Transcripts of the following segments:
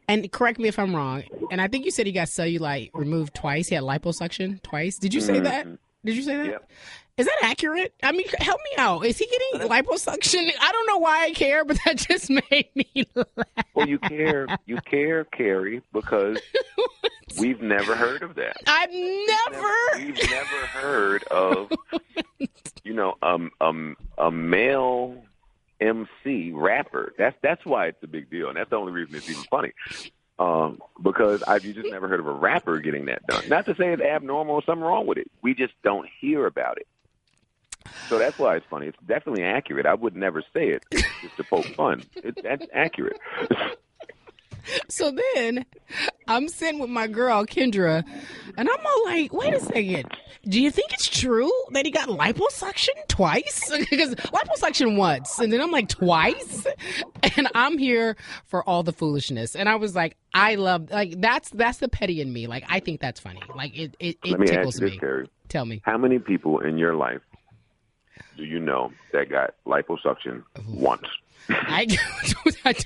And correct me if I'm wrong. And I think you said he got cellulite removed twice. He had liposuction twice. Did you say that? Did you say that? Yep. Is that accurate? I mean, help me out. Is he getting liposuction? I don't know why I care, but that just made me laugh. Well, you care, Carrie, because we've never heard of that. We've never heard of, a male MC rapper. That's why it's a big deal, and that's the only reason it's even funny. Because you just never heard of a rapper getting that done. Not to say it's abnormal or something wrong with it. We just don't hear about it. So that's why it's funny. It's definitely accurate. I would never say it just to poke fun. That's accurate. So then I'm sitting with my girl, Kendra, and I'm all like, wait a second. Do you think it's true that he got liposuction twice? Because liposuction once, and then I'm like, twice? And I'm here for all the foolishness. And I was like, I love, like, that's the petty in me. Like, I think that's funny. Like, it Let me tickles ask you this, me. Carrie. Tell me. How many people in your life do you know that got liposuction once? I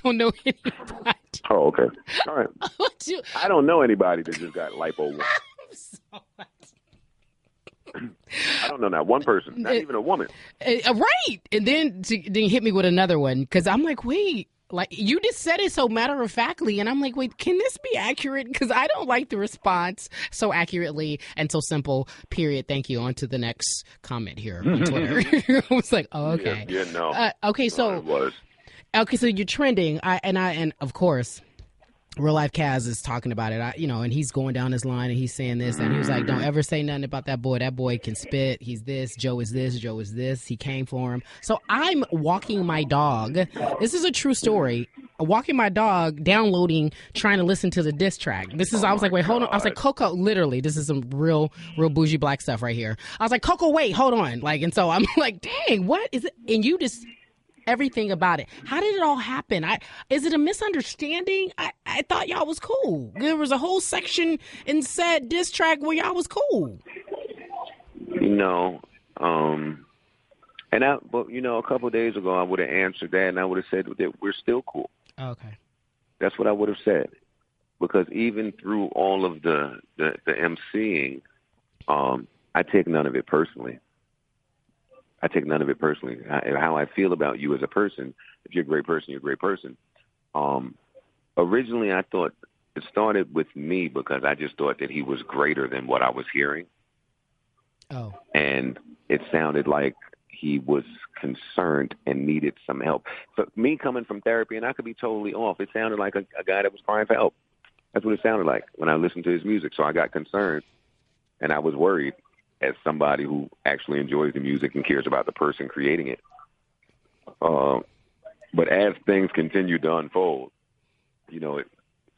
don't know anybody. Oh, okay. All right. I don't know anybody that just got lipo once. I don't know not one person, not even a woman. Right. And then hit me with another one because I'm like, wait, like you just said it so matter-of-factly. And I'm like, wait, can this be accurate? Because I don't like the response so accurately and so simple, period. Thank you. On to the next comment here on Twitter. I was like, oh, okay. Yeah, no. Okay, so. It was. Okay, so you're trending, and of course, Real Life Kaz is talking about it. And he's going down his line and he's saying this, and he was like, "Don't ever say nothing about that boy. That boy can spit. He's this. Joe is this. Joe is this. He came for him." So I'm walking my dog. This is a true story. Walking my dog, downloading, trying to listen to the diss track. I was like, wait, hold on. I was like, Coco, literally, this is some real bougie black stuff right here. I was like, Coco, wait, hold on. Like, and so I'm like, dang, what is it? And you just. Everything about it. How did it all happen? Is it a misunderstanding? I thought y'all was cool. There was a whole section in said diss track where y'all was cool. But a couple of days ago I would have answered that and I would have said that we're still cool. Okay. That's what I would have said. Because even through all of the emceeing, I take none of it personally. How I feel about you as a person, if you're a great person, you're a great person. Originally, I thought it started with me because I just thought that he was greater than what I was hearing. Oh. And it sounded like he was concerned and needed some help. So me coming from therapy, and I could be totally off, it sounded like a guy that was crying for help. That's what it sounded like when I listened to his music. So I got concerned, and I was worried. As somebody who actually enjoys the music and cares about the person creating it. But as things continue to unfold, the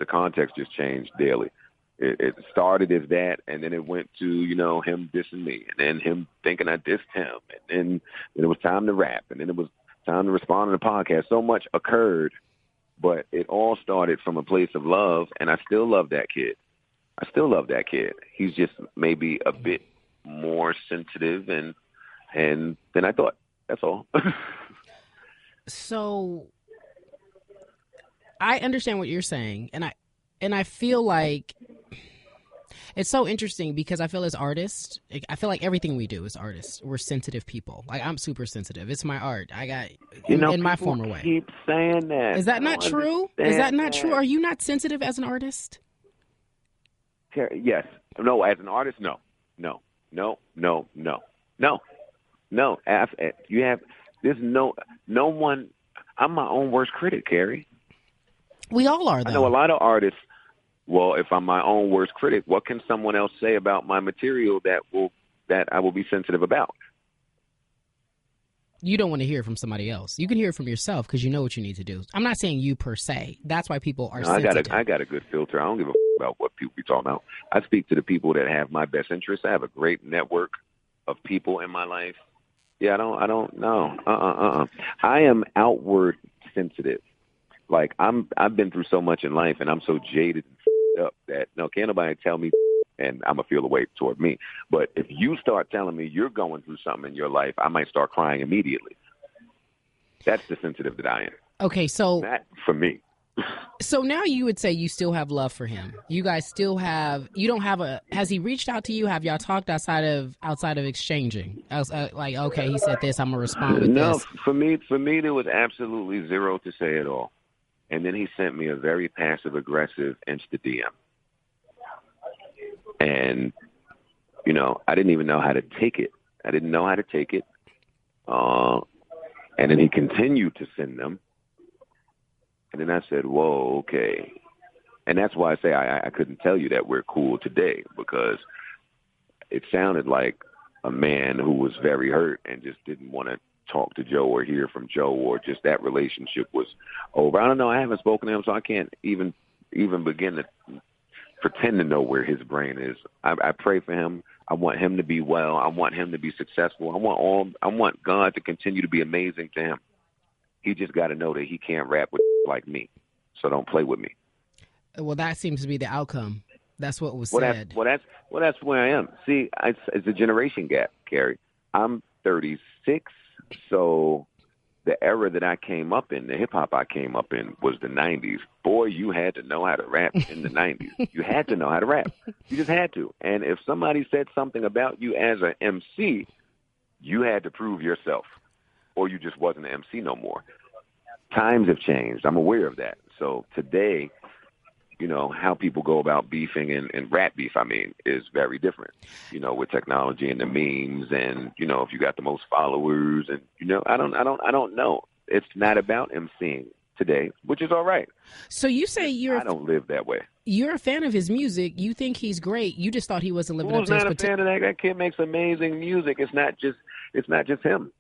context just changed daily. It started as that, and then it went to, him dissing me, and then him thinking I dissed him, and then it was time to rap, and then it was time to respond to the podcast. So much occurred, but it all started from a place of love, and I still love that kid. He's just maybe a bit more sensitive and than I thought. That's all. So I understand what you're saying, and I feel like it's so interesting because I feel as artists, I feel like everything we do as artists, we're sensitive people. Like I'm super sensitive. It's my art. I got in my former way. Keep saying that. Is that not true? Is that not true? Are you not sensitive as an artist? Yes. No. As an artist, no. You have there's no one. I'm my own worst critic, Carrie. We all are, though. I know a lot of artists. Well, if I'm my own worst critic, what can someone else say about my material that I will be sensitive about? You don't want to hear it from somebody else. You can hear it from yourself because you know what you need to do. I'm not saying you per se. That's why people are sensitive. I got a good filter. I don't give a about what people be talking about. I speak to the people that have my best interests. I have a great network of people in my life. Yeah, I don't know. I am outward sensitive. Like I've been through so much in life, and I'm so jaded and up that can't nobody tell me, and I'm gonna feel a way toward me. But if you start telling me you're going through something in your life, I might start crying immediately. That's the sensitive that I am. Okay, so that for me. So now you would say you still have love for him. You guys still have. You don't have a. Has he reached out to you? Have y'all talked outside of exchanging? Like, okay, he said this. I'm gonna respond with No, this. for me, there was absolutely zero to say at all. And then he sent me a very passive aggressive Insta DM, and I didn't even know how to take it. I didn't know how to take it. And then he continued to send them. And then I said, whoa, okay. And that's why I say I couldn't tell you that we're cool today, because it sounded like a man who was very hurt and just didn't want to talk to Joe or hear from Joe, or just that relationship was over. I don't know. I haven't spoken to him, so I can't even begin to pretend to know where his brain is. I pray for him. I want him to be well. I want him to be successful. I want God to continue to be amazing to him. He just got to know that he can't rap with like me, so don't play with me. Well, that seems to be the outcome. That's what was said. That's where I am. See, it's a generation gap, Carrie. I'm 36, so the era that I came up in, the hip hop I came up in, was the 90s. Boy, you had to know how to rap in the 90s. You had to know how to rap. You just had to. And if somebody said something about you as an MC, you had to prove yourself, or you just wasn't an MC no more. Times have changed. I'm aware of that. So today, how people go about beefing and rap beef, is very different, with technology and the memes and, if you got the most followers and, I don't know. It's not about emceeing today, which is all right. So you say I don't live that way. You're a fan of his music. You think he's great. You just thought he wasn't living up to his potential. Who's not a fan of that? That kid makes amazing music. It's not just him.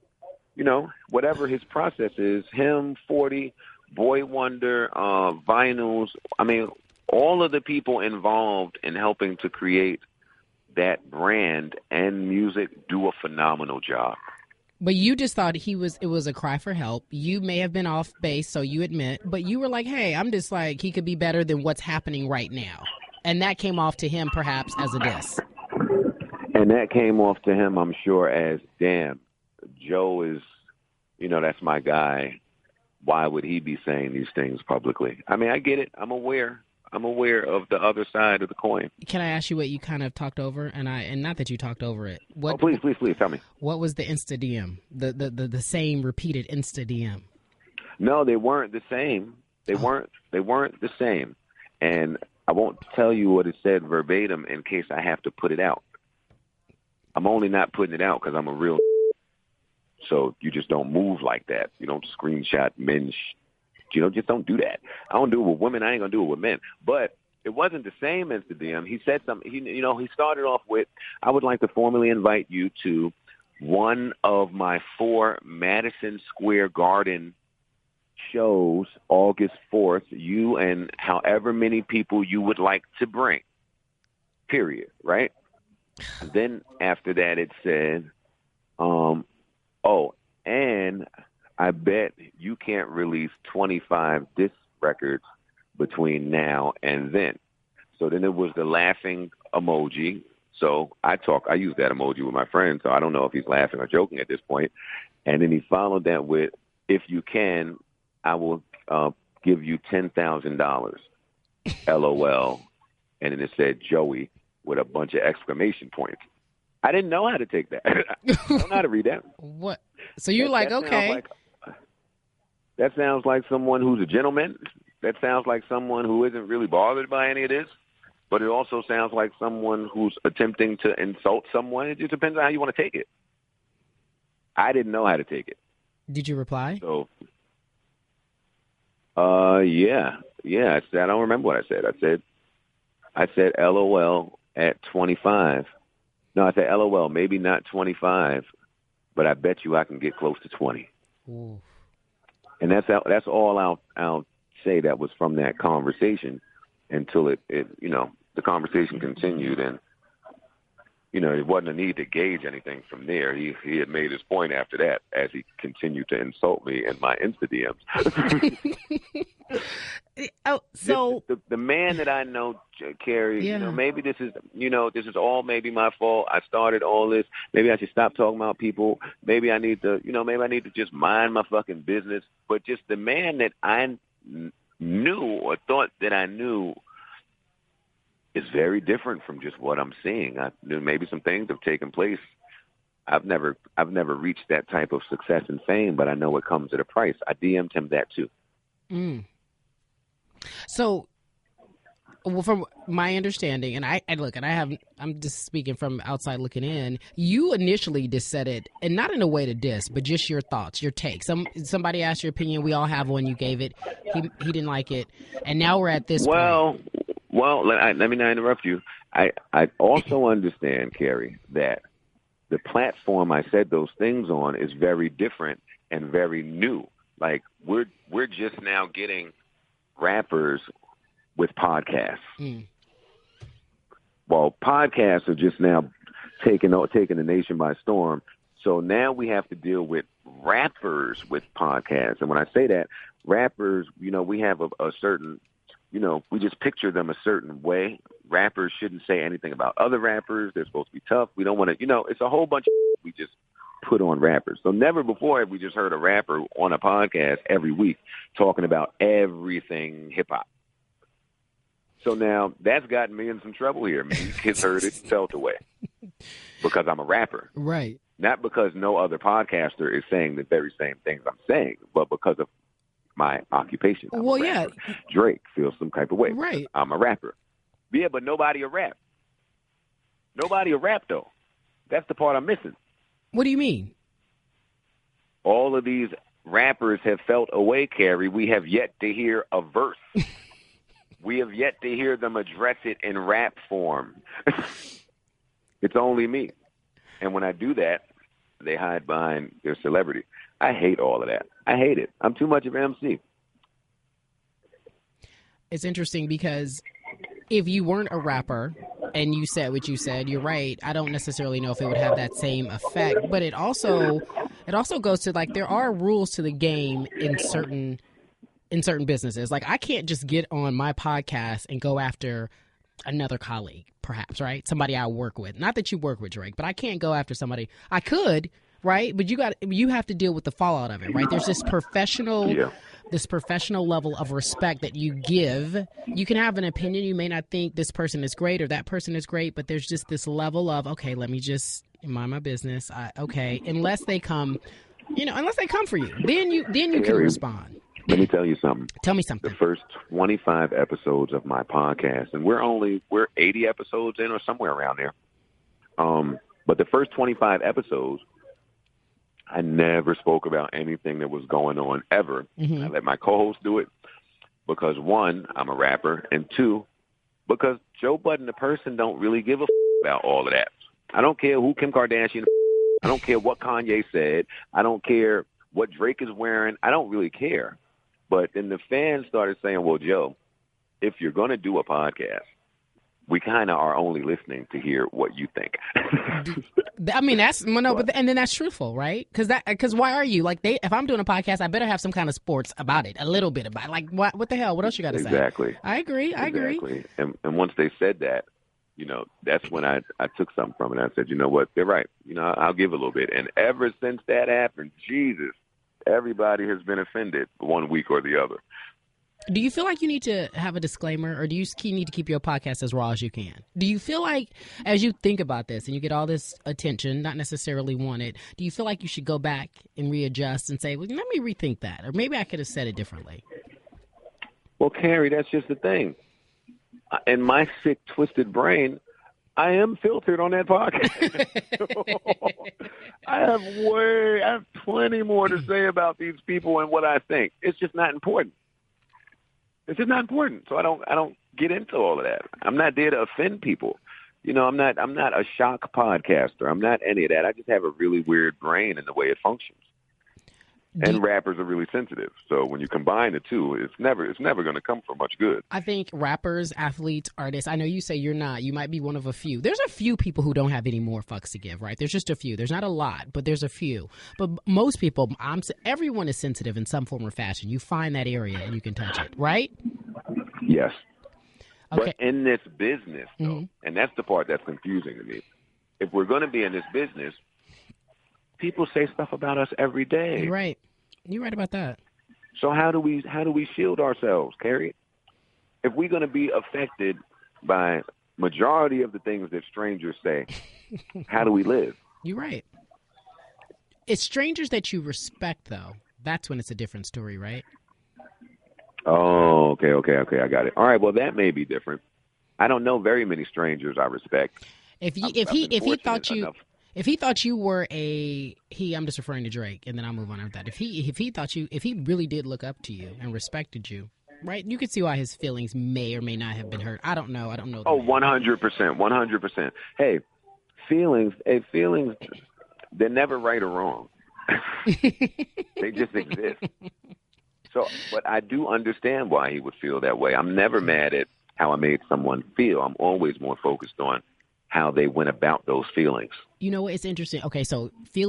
Whatever his process is, him, 40, Boy Wonder, vinyls. All of the people involved in helping to create that brand and music do a phenomenal job. But you just thought it was a cry for help. You may have been off base, so you admit, but you were like, hey, I'm just like, he could be better than what's happening right now. And that came off to him perhaps as a diss. And that came off to him, I'm sure, as, damn, Joe is, that's my guy. Why would he be saying these things publicly? I get it. I'm aware of the other side of the coin. Can I ask you what you kind of talked over? And not that you talked over it. Please, tell me. What was the Insta DM? The same repeated Insta DM? No, they weren't the same. They weren't the same. And I won't tell you what it said verbatim in case I have to put it out. I'm only not putting it out because I'm a real. So you just don't move like that. You don't screenshot men. Just don't do that. I don't do it with women. I ain't going to do it with men. But it wasn't the same as the DM. He said something. He started off with, I would like to formally invite you to one of my 4 Madison Square Garden shows, August 4th, you and however many people you would like to bring, period, right? Then after that it said, and I bet you can't release 25 disc records between now and then. So then it was the laughing emoji. So I use that emoji with my friend, so I don't know if he's laughing or joking at this point. And then he followed that with, if you can, I will give you $10,000, LOL. And then it said Joey with a bunch of exclamation points. I didn't know how to take that. I don't know how to read that. What? So you're like, okay. That sounds like someone who's a gentleman. That sounds like someone who isn't really bothered by any of this. But it also sounds like someone who's attempting to insult someone. It just depends on how you want to take it. I didn't know how to take it. Did you reply? So, yeah. I don't remember what I said. I said LOL at 25. No, I said LOL, maybe not 25, but I bet you I can get close to 20. Ooh. And that's all I'll say that was from that conversation until it the conversation continued, and it wasn't a need to gauge anything from there. He had made his point after that as he continued to insult me in my Insta DMs. Oh, so the man that I know, Carrie, yeah. Maybe this is all maybe my fault. I started all this. Maybe I should stop talking about people. Maybe I need to, maybe I need to just mind my fucking business. But just the man that knew or thought that I knew is very different from just what I'm seeing. I knew maybe some things have taken place. I've never reached that type of success and fame, but I know it comes at a price. I DM'd him that too. Mm. So, well, from my understanding, and I'm just speaking from outside looking in. You initially just said it, and not in a way to diss, but just your thoughts, your takes. Somebody asked your opinion. We all have one. You gave it. He didn't like it, and now we're at this point. Well, let me not interrupt you. I also understand, Carrie, that the platform I said those things on is very different and very new. Like we're just now getting rappers with podcasts. Mm. Well, podcasts are just now taking the nation by storm. So now we have to deal with rappers with podcasts. And when I say that, rappers, we have a certain, we just picture them a certain way. Rappers shouldn't say anything about other rappers. They're supposed to be tough. We don't want to, it's a whole bunch of we just put on rappers. So never before have we just heard a rapper on a podcast every week talking about everything hip-hop. So now that's gotten me in some trouble here. I mean, kids heard it, felt away because I'm a rapper. Right. Not because no other podcaster is saying the very same things I'm saying, but because of my occupation. Well, yeah. Drake feels some type of way. Right. I'm a rapper. Yeah, but nobody will rap. Nobody will rap, though. That's the part I'm missing. What do you mean? All of these rappers have felt away, Carrie. We have yet to hear a verse. We have yet to hear them address it in rap form. It's only me. And when I do that, they hide behind their celebrity. I hate all of that. I hate it. I'm too much of an MC. It's interesting because if you weren't a rapper and you said what you said, you're right. I don't necessarily know if it would have that same effect. But it also goes to, like, there are rules to the game in certain businesses. Like, I can't just get on my podcast and go after another colleague, perhaps, right? Somebody I work with. Not that you work with Drake, but I can't go after somebody. I could, right? But you have to deal with the fallout of it, right? There's this professional level of respect that you give. You can have an opinion. You may not think this person is great or that person is great, but there's just this level of, okay, let me just mind my business. Unless they come for you, then you can respond. Let me tell you something. Tell me something. The first 25 episodes of my podcast, and we're 80 episodes in or somewhere around there. But the first 25 episodes, I never spoke about anything that was going on ever. Mm-hmm. I let my co-host do it because, one, I'm a rapper, and two, because Joe Budden, the person, don't really give a about all of that. I don't care who Kim Kardashian. I don't care what Kanye said. I don't care what Drake is wearing. I don't really care. But then the fans started saying, well, Joe, if you're going to do a podcast, we kind of are only listening to hear what you think. I mean, and then that's truthful, right? Because why are you like if I'm doing a podcast, I better have some kind of sports about it, a little bit about it. Like what the hell? What else you got to say? Exactly. I agree. And once they said that, that's when I took something from it. I said, you know what? They're right. I'll give a little bit. And ever since that happened, Jesus, everybody has been offended one week or the other. Do you feel like you need to have a disclaimer, or do you need to keep your podcast as raw as you can? Do you feel like, as you think about this and you get all this attention, not necessarily wanted, do you feel like you should go back and readjust and say, well, let me rethink that, or maybe I could have said it differently? Well, Carrie, that's just the thing. In my sick, twisted brain, I am filtered on that podcast. I have plenty more to say about these people and what I think. It's just not important. It's just not important. So I don't get into all of that. I'm not there to offend people. I'm not a shock podcaster. I'm not any of that. I just have a really weird brain in the way it functions. And rappers are really sensitive. So when you combine the two, it's never going to come from much good. I think rappers, athletes, artists, I know you say you're not. You might be one of a few. There's a few people who don't have any more fucks to give, right? There's just a few. There's not a lot, but there's a few. But most people, everyone is sensitive in some form or fashion. You find that area and you can touch it, right? Yes. Okay. But in this business, though, mm-hmm. and that's the part that's confusing to me, if we're going to be in this business, people say stuff about us every day. You're right. You're right about that. So how do we shield ourselves, Carrie? If we're going to be affected by majority of the things that strangers say, how do we live? You're right. It's strangers that you respect, though. That's when it's a different story, right? Oh, okay. I got it. All right. Well, that may be different. I don't know very many strangers I respect. If he thought you were I'm just referring to Drake, and then I'll move on after that. If he really did look up to you and respected you, right? You could see why his feelings may or may not have been hurt. I don't know. Oh, 100%. Hey, feelings, they're never right or wrong. They just exist. So, but I do understand why he would feel that way. I'm never mad at how I made someone feel. I'm always more focused on how they went about those feelings. You know what? It's interesting. Okay, so